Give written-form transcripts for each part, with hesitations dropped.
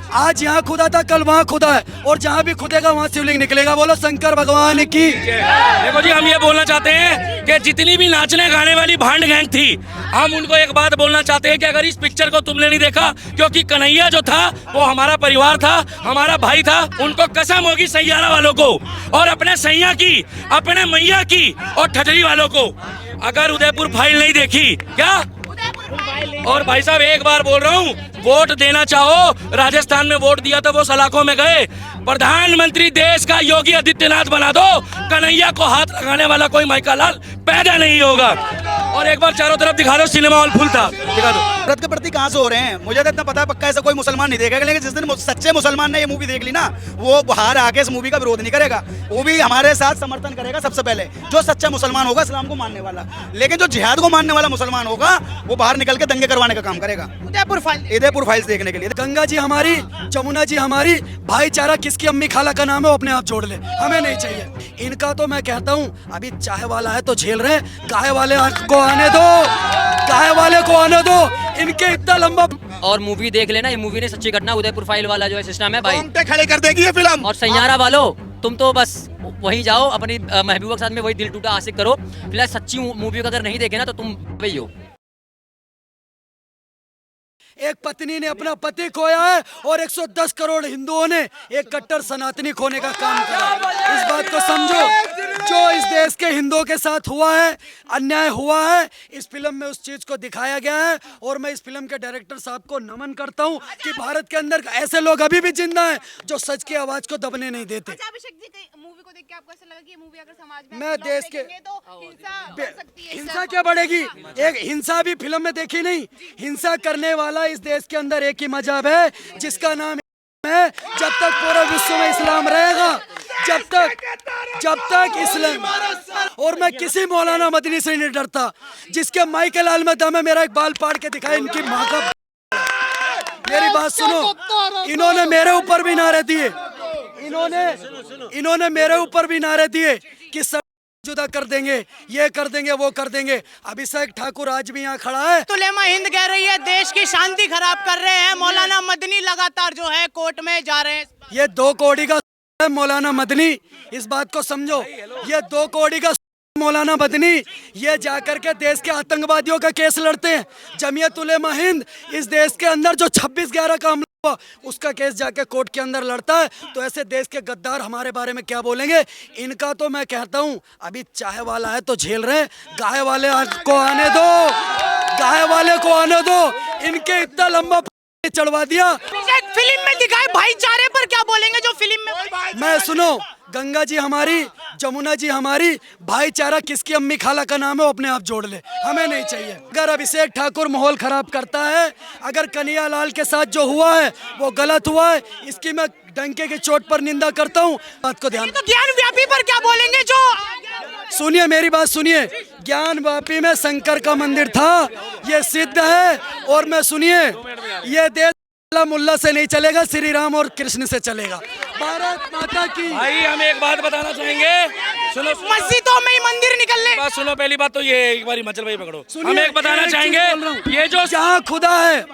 आज यहाँ खुदा था, कल वहाँ खुदा है, और जहाँ भी खुदेगा वहाँ शिवलिंग निकलेगा। बोलो शंकर भगवान की। देखो जी, हम ये बोलना चाहते हैं कि जितनी भी नाचने गाने वाली भांड गैंग थी, हम उनको एक बात बोलना चाहते हैं कि अगर इस पिक्चर को तुमने नहीं देखा, क्योंकि कन्हैया जो था वो हमारा परिवार था, हमारा भाई था, उनको कसम होगी सैयारा वालों को और अपने सैया की, अपने मैया की और ठठरी वालों को, अगर उदयपुर फाइल नहीं देखी क्या। और भाई साहब एक बार बोल रहा हूँ, वोट देना चाहो, राजस्थान में वोट दिया तो वो सलाखों में गए, प्रधानमंत्री देश का योगी आदित्यनाथ बना दो, कन्हैया को हाथ लगाने वाला कोई माइका लाल पैदा नहीं होगा। और एक बार चारों तरफ दिखा दो, सिनेमा हॉल फुल था, दिखा दो। भारत के प्रति कहाँ से हो रहे हैं, मुझे तो इतना पता है पक्का ऐसा कोई मुसलमान नहीं देखेगा, लेकिन जिस दिन सच्चे मुसलमान ने ये मूवी देख ली ना, वो बाहर आके इस मूवी का विरोध नहीं करेगा, वो भी हमारे साथ समर्थन करेगा। सबसे पहले जो सच्चा मुसलमान होगा, इस्लाम को मानने वाला, लेकिन जो जिहाद को मानने वाला मुसलमान होगा, वो बाहर निकल के दंगे करवाने का काम करेगा। उदयपुर फाइल्स देखने के लिए। गंगा जी हमारी, जमुना जी हमारी, भाईचारा किसकी अम्मी खाला का नाम है वो अपने आप जोड़ ले, हमें नहीं चाहिए इनका। तो मैं कहता हूँ अभी चाय वाला है तो झेल रहे, गाय वाले को आने दो, गाय वाले को आने दो, इनके इतना लंबा। और मूवी देख लेना, ये मूवी ने सच्ची घटना, उदयपुर फाइल वाला जो है सिस्टम है भाई, खड़े कर देगी ये फिल्म। और सैयारा वालों, तुम तो बस वहीं जाओ, अपनी महबूबा के साथ में वही दिल टूटा आशिक करो। फिलहाल सच्ची मूवी को अगर नहीं देखे ना तो तुम वही हो। एक पत्नी ने अपना पति खोया है और 110 करोड़ हिंदुओं ने एक कट्टर सनातनी खोने का काम किया। इस बात को समझो, जो इस देश के हिंदुओं के साथ हुआ है, अन्याय हुआ है, इस फिल्म में उस चीज को दिखाया गया है। और मैं इस फिल्म के डायरेक्टर साहब को नमन करता हूं कि भारत के अंदर ऐसे लोग अभी भी जिंदा हैं जो सच की आवाज को दबने नहीं देते। अभिषेक जी, मूवी को देख के आपको ऐसा लगा कि ये मूवी अगर समाज में मैं देश के तो हिंसा बढ़ सकती है? हिंसा क्या बढ़ेगी? एक हिंसा भी फिल्म में देखी नहीं, हिंसा करने वाला इस देश के अंदर एक ही मजहब है जिसका नाम है, जब तक पूरे विश्व में इस्लाम रहेगा, जब तक इस्लाम। और मैं किसी मौलाना मदनी से नहीं डरता, जिसके माई के लाल में दम है, मेरा एक बाल पाड़ के दिखाए इनकी माँ का। मेरी बात सुनो, इन्होंने मेरे ऊपर भी नारे दिए, इन्होंने मेरे ऊपर भी नारे दिए कि सब जुदा कर देंगे, ये कर देंगे, वो कर देंगे। अभिषेक ठाकुर आज भी यहाँ खड़ा है। तुलेमा हिंद कह रही है देश की शांति खराब कर रहे हैं, मौलाना मदनी लगातार जो है कोर्ट में जा रहे हैं। ये 2 कौड़ी का है मौलाना मदनी, इस बात को समझो। ये 2 कौड़ी का मौलाना मदनी, ये जाकर के देश के आतंकवादियों का केस लड़ते हैं। जमीयत उलेमा हिंद इस देश के अंदर जो 26/11 का हमला हुआ, उसका केस जाके कोर्ट के अंदर लड़ता है। तो ऐसे देश के गद्दार हमारे बारे में क्या बोलेंगे? इनका तो मैं कहता हूँ अभी चाय वाला है तो झेल रहे, गाय वाले को आने दो, गाय वाले को आने दो, इनके इतना लंबा चढ़वा दिया। फिल्म में दिखाए भाईचारे पर क्या बोलेंगे जो फिल्म में? मैं सुनो, गंगा जी हमारी, जमुना जी हमारी, भाईचारा किसकी अम्मी खाला का नाम है वो अपने आप जोड़ ले, हमें नहीं चाहिए। अगर अभिषेक ठाकुर माहौल खराब करता है, अगर कन्हैया लाल के साथ जो हुआ है वो गलत हुआ है, इसकी मैं डंके की चोट पर निंदा करता हूँ। बात को ध्यान। तो ज्ञान व्यापी पर क्या बोलेंगे? जो सुनिए, मेरी बात सुनिए, ज्ञान वापी में शंकर का मंदिर था, ये सिद्ध है। और मैं सुनिए, ये देश मुल्ला से नहीं चलेगा, श्री राम और कृष्ण से चलेगा। भारत माता की। भाई हम एक बात बताना चाहेंगे, सुनो, मस्जिदों में ही मंदिर निकलने। बात सुनो, पहली बात तो ये एक बार हिमाचल भाई पकड़ो, हम एक बताना चाहेंगे, ये जो जहाँ खुदा है,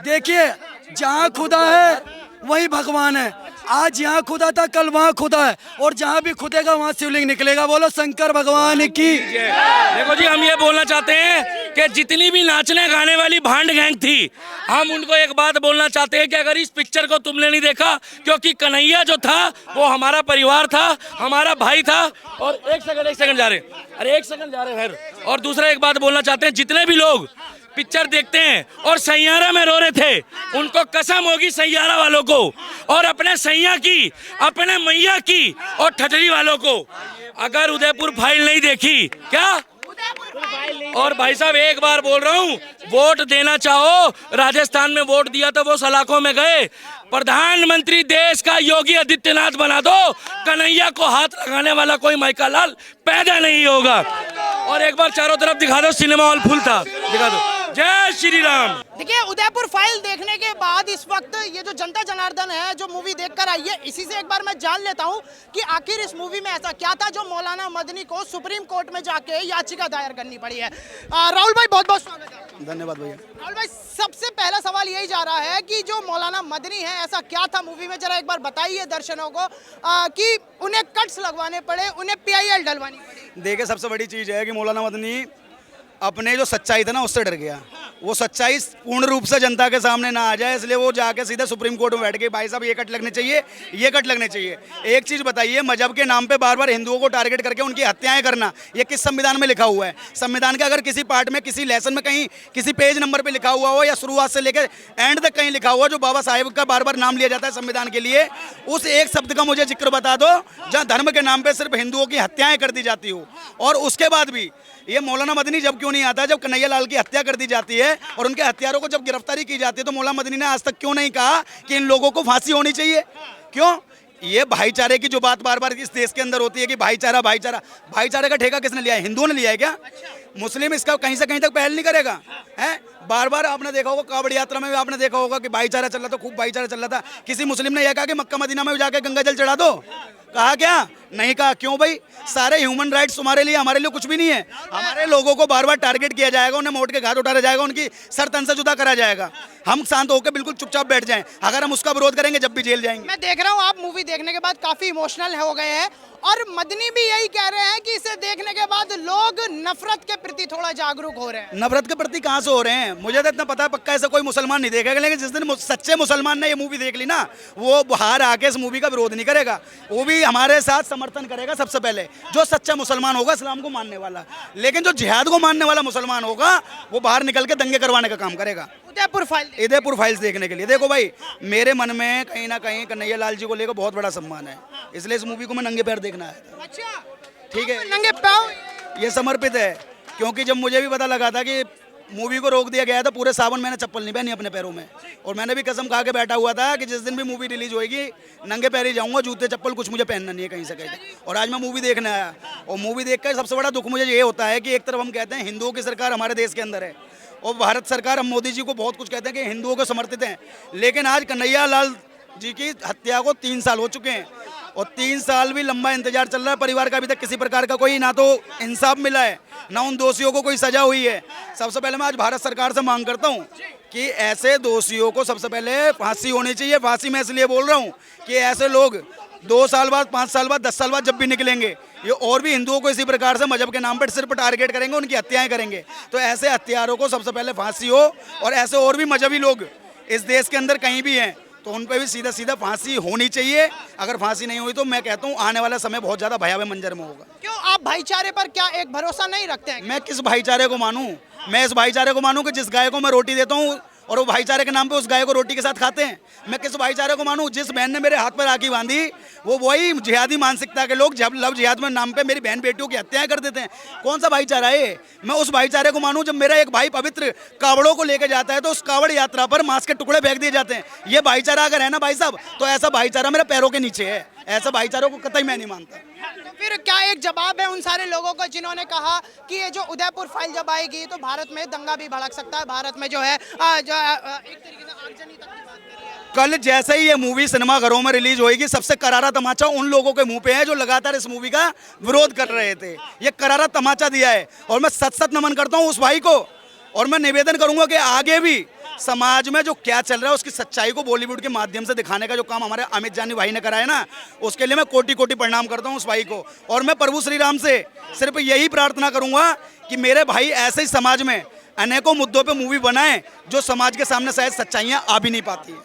देखिए जहाँ खुदा है वही भगवान है। आज यहाँ खुदा था, कल वहाँ खुदा है, और जहाँ भी खुदेगा वहाँ शिवलिंग निकलेगा। बोलो शंकर भगवान की। देखो जी, हम ये बोलना चाहते हैं कि जितनी भी नाचने गाने वाली भांड गैंग थी, हम उनको एक बात बोलना चाहते हैं कि अगर इस पिक्चर को तुमने नहीं देखा, क्योंकि कन्हैया जो था वो हमारा परिवार था, हमारा भाई था। और एक सेकंड जा रहे, अरे एक सेकंड जा रहे हैं। और दूसरा एक बात बोलना चाहते हैं, जितने भी लोग पिक्चर देखते हैं और सैयारा में रो रहे थे, उनको कसम होगी सैयारा वालों को और अपने सैया की, अपने मैया की और ठठरी वालों को, अगर उदयपुर फाइल नहीं देखी क्या। और भाई साहब एक बार बोल रहा हूँ, वोट देना चाहो, राजस्थान में वोट दिया तो वो सलाखों में गए, प्रधानमंत्री देश का योगी आदित्यनाथ बना दो, कन्हैया को हाथ लगाने वाला कोई माइका लाल पैदा नहीं होगा। और एक बार चारों तरफ दिखा दो, सिनेमा हॉल फुल था, दिखा दो। जय श्री राम। देखिए, उदयपुर फाइल देखने के बाद इस वक्त ये जो जनता जनार्दन है जो मूवी देखकर आई है, इसी से एक बार मैं जान लेता हूँ कि आखिर इस मूवी में ऐसा क्या था जो मौलाना मदनी को सुप्रीम कोर्ट में जाके याचिका दायर करनी पड़ी है। राहुल भाई, बहुत बहुत स्वागत है। धन्यवाद भैया। राहुल भाई, सबसे पहला सवाल यही जा रहा है कि जो मौलाना मदनी है, ऐसा क्या था मूवी में, जरा एक बार बताइए दर्शकों को कि उन्हें कट्स लगवाने पड़े, उन्हें PIL डलवानी पड़ी। देखिए, सबसे बड़ी चीज़ है कि मौलाना मदनी अपने जो सच्चाई था ना उससे डर गया। वो सच्चाई पूर्ण रूप से जनता के सामने ना आ जाए, इसलिए वो जाके सीधे सुप्रीम कोर्ट में बैठ गए, भाई साहब ये कट लगने चाहिए, ये कट लगने चाहिए। एक चीज़ बताइए, मजहब के नाम पे बार बार हिंदुओं को टारगेट करके उनकी हत्याएं करना, ये किस संविधान में लिखा हुआ है? संविधान के अगर किसी पार्ट में, किसी लेसन में, कहीं किसी पेज नंबर पे लिखा हुआ हो या शुरुआत से लेकर एंड तक कहीं लिखा हुआ जो बाबा साहेब का बार बार नाम लिया जाता है संविधान के लिए, उस एक शब्द का मुझे जिक्र बता दो जहाँ धर्म के नाम पर सिर्फ हिंदुओं की हत्याएं कर दी जाती हो। और उसके बाद भी ये मौलाना मदनी जब क्यों नहीं आता, जब कन्हैया लाल की हत्या कर दी जाती है और उनके हत्यारों को जब गिरफ्तारी की जाती है, तो मौलाना मदनी ने आज तक क्यों नहीं कहा कि इन लोगों को फांसी होनी चाहिए? क्यों? ये भाईचारे की जो बात बार बार इस देश के अंदर होती है कि भाईचारा भाईचारा, भाईचारे का ठेका किसने लिया है? हिंदुओं ने लिया है क्या? मुस्लिम इसका कहीं से कहीं तक पहल नहीं करेगा है? बार बार आपने देखा होगा, कावड़ यात्रा में भी आपने देखा होगा कि भाईचारा चल रहा था, खूब भाईचारा चल रहा था। किसी मुस्लिम ने यह कहा कि मक्का मदीना में जाके गंगा जल चढ़ा दो? कहा क्या? नहीं कहा। क्यों भाई? सारे ह्यूमन राइट्स तुम्हारे लिए, हमारे लिए कुछ भी नहीं है। हमारे लोगों को बार बार टारगेट किया जाएगा, उन्हें मोट के घात उठाया जाएगा, उनकी सर तन से जुदा करा जाएगा। हम शांत होकर बिल्कुल चुपचाप बैठ जाएं। अगर हम उसका विरोध करेंगे जब भी जेल जाएंगे। मैं देख रहा हूँ आप मूवी देखने के बाद काफी इमोशनल हो गए हैं और मदनी भी यही कह रहे हैं कि इसे देखने के बाद लोग नफरत के प्रति थोड़ा जागरूक हो रहे हैं। नफरत के प्रति कहाँ से हो रहे हैं? मुझे तो इतना पता है पक्का ऐसा कोई मुसलमान नहीं देखेगा, लेकिन जिस दिन सच्चे मुसलमान ने ये मूवी देख ली ना, वो बाहर आके इस मूवी का विरोध नहीं करेगा, वो भी हमारे साथ समर्थन करेगा। सबसे पहले जो सच्चा मुसलमान होगा, इस्लाम को मानने वाला, लेकिन जो जिहाद को मानने वाला मुसलमान होगा, वो बाहर निकल के दंगे करवाने का काम करेगा। उदयपुर फाइल्स देखने के लिए देखो भाई, मेरे मन में कहीं ना कहीं कन्हैया लाल जी को लेकर बहुत बड़ा सम्मान है, इसलिए इस मूवी को मैं नंगे पैर देखना आया था। अच्छा, ठीक है, नंगे पैर ये समर्पित है, क्योंकि जब मुझे भी पता लगा था कि मूवी को रोक दिया गया था, पूरे सावन मैंने चप्पल नहीं पहनी अपने पैरों में, और मैंने भी कसम खा के बैठा हुआ था कि जिस दिन भी मूवी रिलीज होगी नंगे पैर ही जाऊंगा, जूते चप्पल कुछ मुझे पहनना नहीं है कहीं से कहीं तक। और आज मैं मूवी देखने आया, और मूवी देखकर सबसे बड़ा दुख मुझे ये होता है कि एक तरफ हम कहते हैं हिंदुओं की सरकार हमारे देश के अंदर है, और भारत सरकार, हम मोदी जी को बहुत कुछ कहते हैं कि हिंदुओं को समर्थित हैं, लेकिन आज कन्हैया लाल जी की हत्या को 3 साल हो चुके हैं, और 3 साल भी लंबा इंतजार चल रहा है। परिवार का अभी तक किसी प्रकार का कोई ना तो इंसाफ मिला है, ना उन दोषियों को कोई सजा हुई है। सबसे पहले मैं आज भारत सरकार से मांग करता हूँ कि ऐसे दोषियों को सबसे पहले फांसी होनी चाहिए। फांसी मैं इसलिए बोल रहा हूँ कि ऐसे लोग 2 साल बाद, 5 साल बाद, 10 साल बाद जब भी निकलेंगे, ये और भी हिंदुओं को इसी प्रकार से मजहब के नाम पर सिर्फ टारगेट करेंगे, उनकी हत्याएं करेंगे। तो ऐसे हत्यारों को सबसे पहले फांसी हो, और ऐसे और भी मजहबी लोग इस देश के अंदर कहीं भी हैं तो उन पर भी सीधा सीधा फांसी होनी चाहिए। अगर फांसी नहीं हुई तो मैं कहता हूँ आने वाला समय बहुत ज़्यादा भयावह मंजर में होगा। क्यों आप भाईचारे पर क्या एक भरोसा नहीं रखते हैं? मैं किस भाईचारे को मानूं? मैं इस भाईचारे को मानूं कि जिस गाय को मैं रोटी देता हूँ और वो भाईचारे के नाम पे उस गाय को रोटी के साथ खाते हैं। मैं किस भाईचारे को मानूं? जिस बहन ने मेरे हाथ पर राखी बांधी, वो वही जिहादी मानसिकता के लोग जब लव जिहाद में नाम पे मेरी बहन बेटियों की हत्याएं कर देते हैं। कौन सा भाईचारा है ये? मैं उस भाईचारे को मानूं जब मेरा एक भाई पवित्र कावड़ों को लेकर जाता है तो उस कावड़ यात्रा पर मांस के टुकड़े फेंक दिए जाते हैं। ये भाईचारा अगर है ना भाई साहब, तो ऐसा भाईचारा मेरे पैरों के नीचे है। ऐसा भाईचारों को कतई मैं नहीं मानता। तो फिर क्या एक जवाब है उन सारे लोगों को जिन्होंने कहा कि ये जो उदयपुर फाइल जब आएगी तो भारत में दंगा भी भड़क सकता है, भारत में जो है एक तरीके से आगजनी तक की बात करी है। कल जैसे ही ये मूवी सिनेमाघरों में रिलीज होएगी, सबसे करारा तमाचा उन लोगों के मुंह पे है जो लगातार इस मूवी का विरोध कर रहे थे। ये करारा तमाचा दिया है, और मैं सत नमन करता हूँ उस भाई को, और मैं निवेदन करूंगा कि आगे भी समाज में जो क्या चल रहा है उसकी सच्चाई को बॉलीवुड के माध्यम से दिखाने का जो काम हमारे अमित जानी भाई ने कराया ना, उसके लिए मैं कोटि कोटि प्रणाम करता हूँ उस भाई को। और मैं प्रभु श्री राम से सिर्फ यही प्रार्थना करूंगा कि मेरे भाई ऐसे ही समाज में अनेकों मुद्दों पे मूवी बनाएं जो समाज के सामने शायद सच्चाइयाँ आ भी नहीं पाती।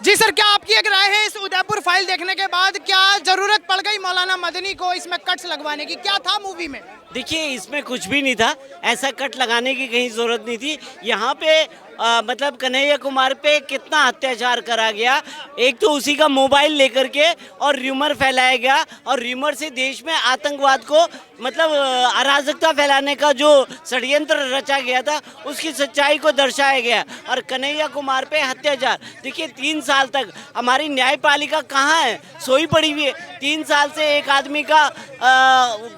जी सर, क्या आपकी एक राय है इस उदयपुर फाइल देखने के बाद? क्या जरूरत पड़ गई मौलाना मदनी को इसमें कट्स लगवाने की? क्या था मूवी में? देखिए, इसमें कुछ भी नहीं था, ऐसा कट लगाने की कहीं ज़रूरत नहीं थी। यहाँ पे मतलब कन्हैया कुमार पे कितना अत्याचार करा गया। एक तो उसी का मोबाइल लेकर के और र्यूमर फैलाया गया, और र्यूमर से देश में आतंकवाद को मतलब अराजकता फैलाने का जो षड्यंत्र रचा गया था उसकी सच्चाई को दर्शाया गया। और कन्हैया कुमार पे अत्याचार, देखिए 3 साल तक हमारी न्यायपालिका अनामिका कहाँ है? सोई पड़ी हुई है। 3 साल से एक आदमी का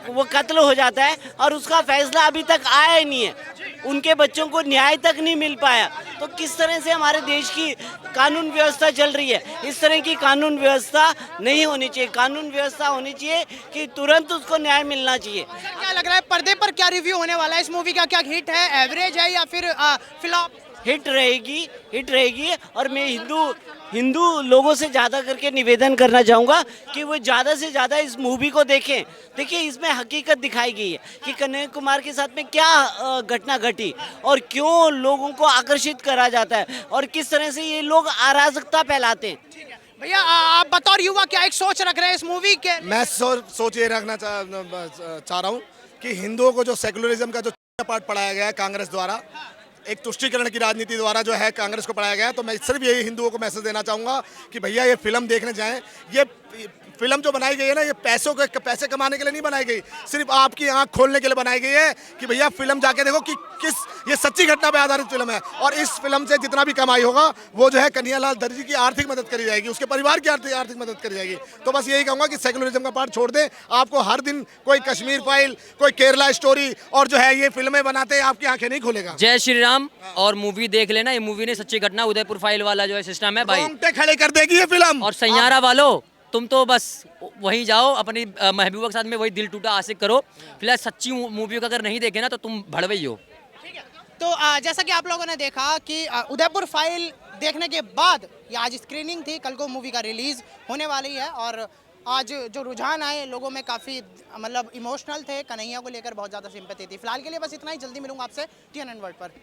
वो कत्ल हो जाता है और उसका फैसला अभी तक आया ही नहीं है। उनके बच्चों को न्याय तक नहीं मिल पाया। तो किस तरह से हमारे देश की कानून व्यवस्था चल रही है? इस तरह की कानून व्यवस्था नहीं होनी चाहिए। कानून व्यवस्था होनी चाहिए कि तुरंत उसको न्याय मिलना चाहिए। क्या लग रहा है पर्दे पर क्या रिव्यू होने वाला है इस मूवी का? क्या हिट है, एवरेज है या फिर फ्लॉप? हिट रहेगी। और मैं हिंदू लोगों से ज़्यादा करके निवेदन करना चाहूँगा कि वो ज़्यादा से ज़्यादा इस मूवी को देखें। देखिए, इसमें हकीकत दिखाई गई है कि कन्हैया कुमार के साथ में क्या घटना घटी और क्यों लोगों को आकर्षित करा जाता है और किस तरह से ये लोग अराजकता फैलाते हैं। भैया आप बतौर युवा क्या एक सोच रख रहे हैं इस मूवी के? मैं सोच ये रखना चाह रहा हूँ कि हिंदुओं को जो सेकुलरिज्म का जो पाठ पढ़ाया गया है कांग्रेस द्वारा, एक तुष्टीकरण की राजनीति द्वारा जो है कांग्रेस को पढ़ाया गया है, तो मैं सिर्फ यही हिंदुओं को मैसेज देना चाहूँगा कि भैया ये फिल्म देखने जाएं। ये फिल्म जो बनाई गई है ना, ये पैसे कमाने के लिए नहीं बनाई गई, सिर्फ आपकी आंख खोलने के लिए बनाई गई है कि भैया फिल्म जाके देखो कि ये सच्ची घटना पे आधारित फिल्म है। और इस फिल्म से जितना भी कमाई होगा वो जो है कन्हैयालाल दर्जी की आर्थिक मदद करी जाएगी, उसके परिवार की आर्थिक मदद करी जाएगी। तो बस यही कहूँगा कि सेकुलरिज्म का पार्ट छोड़ दें। आपको हर दिन कोई कश्मीर फाइल, कोई केरला स्टोरी और जो है ये फिल्में बनाते हैं, आपकी आंखें नहीं खोलेगा। जय श्री राम। और मूवी देख लेना, ये मूवी ने सच्ची घटना उदयपुर फाइल वाला जो है सिस्टम है भाई, रोंगटे खड़े कर देगी ये फिल्म। और सैयारा वालों तुम तो बस वहीं जाओ, अपनी महबूबा के साथ में वही दिल टूटा आशिक करो। फिलहाल सच्ची मूवी को अगर नहीं देखे ना तो तुम भड़वई हो। तो जैसा कि आप लोगों ने देखा कि उदयपुर फाइल देखने के बाद ये आज स्क्रीनिंग थी, कल को मूवी का रिलीज होने वाली है और आज जो रुझान आए लोगों में काफ़ी मतलब इमोशनल थे, कन्हैया को लेकर बहुत ज़्यादा सिंपैथी थी। फिलहाल के लिए बस इतना ही, जल्दी मिलूंगा आपसे TNN वर्ल्ड पर।